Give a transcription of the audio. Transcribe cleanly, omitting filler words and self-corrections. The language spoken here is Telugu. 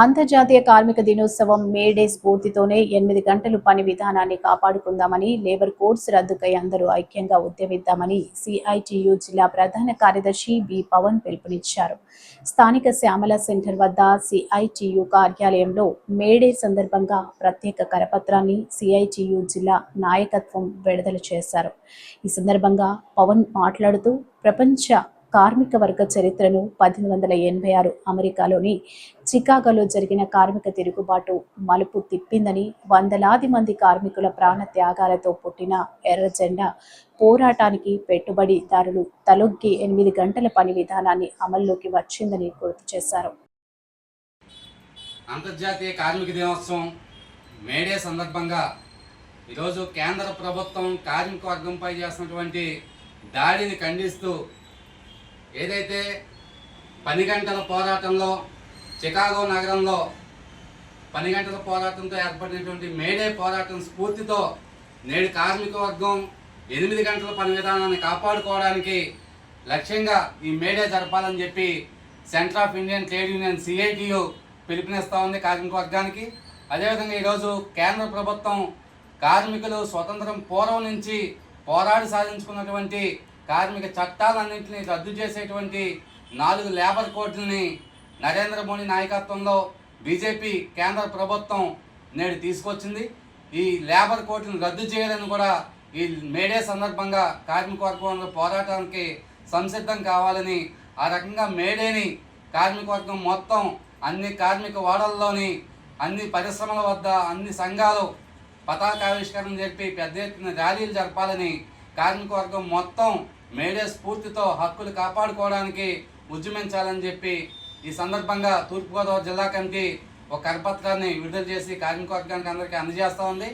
అంతర్జాతీయ కార్మిక దినోత్సవం మే డే స్ఫూర్తితోనే 8 గంటలు పని విధానాన్ని కాపాడుకుందామని, లేబర్ కోడ్స్ రద్దుకై అందరూ ఐక్యంగా ఉద్యమిద్దామని సిఐటియు జిల్లా ప్రధాన కార్యదర్శి బి పవన్ పిలుపునిచ్చారు. స్థానిక శ్యామల సెంటర్ వద్ద సిఐటియు కార్యాలయంలో మే డే సందర్భంగా ప్రత్యేక కరపత్రాన్ని సిఐటియు జిల్లా నాయకత్వం విడుదల చేశారు. ఈ సందర్భంగా పవన్ మాట్లాడుతూ ప్రపంచ కార్మిక వర్గ చరిత్రను 1886 అమెరికాలోని చికాగోలో జరిగిన కార్మిక తిరుగుబాటు మలుపు తిప్పిందని, వందలాది మంది కార్మికుల ప్రాణ త్యాగాలతో పుట్టిన ఎర్ర జెండా పోరాటానికి పెట్టుబడిదారులు తలొగ్గి 8 గంటల పని విధానాన్ని అమల్లోకి వచ్చిందని గుర్తు చేశారు. అంతర్జాతీయ కార్మిక దినోత్సవం మేడే సందర్భంగా ఈరోజు కేంద్ర ప్రభుత్వం కార్మిక వర్గంపై చేస్తున్నటువంటి దాడిని ఖండిస్తూ ఏదైతే 10 గంటల పోరాటంలో చికాగో నగరంలో 10 గంటల పోరాటంతో ఏర్పడినటువంటి మేడే పోరాటం స్ఫూర్తితో నేడు కార్మిక వర్గం 8 గంటల పని విధానాన్ని కాపాడుకోవడానికి లక్ష్యంగా ఈ మేడే జరపాలని చెప్పి centre of Indian trade union CITU పిలుపునిస్తూ ఉంది కార్మిక వర్గానికి. అదేవిధంగా ఈరోజు కేంద్ర ప్రభుత్వం కార్మికులు స్వతంత్రం పూర్వం నుంచి పోరాడి సాధించుకున్నటువంటి కార్మిక చట్టాలన్నింటినీ రద్దు చేసేటువంటి 4 లేబర్ కోడ్లని నరేంద్ర మోడీ నాయకత్వంలో బీజేపీ కేంద్ర ప్రభుత్వం నేడు తీసుకొచ్చింది. ఈ లేబర్ కోడ్లను రద్దు చేయాలని కూడా ఈ మేడే సందర్భంగా కార్మిక వర్గం పోరాటానికి సంసిద్ధం కావాలని, ఆ రకంగా మేడేని కార్మిక వర్గం మొత్తం అన్ని కార్మిక వాడల్లోని అన్ని పరిశ్రమల వద్ద అన్ని సంఘాలు పతాకావిష్కరణ చెప్పి పెద్ద ఎత్తున ర్యాలీలు జరపాలని, కార్మిక వర్గం మొత్తం మేడే స్ఫూర్తితో హక్కులు కాపాడుకోవడానికి ఉద్యమించాలని చెప్పి ఈ సందర్భంగా తూర్పుగోదావరి జిల్లా కమిటీ ఒక కరపత్రాన్ని విడుదల చేసి కార్మిక వర్గానికి అందరికీ అందజేస్తూ ఉంది.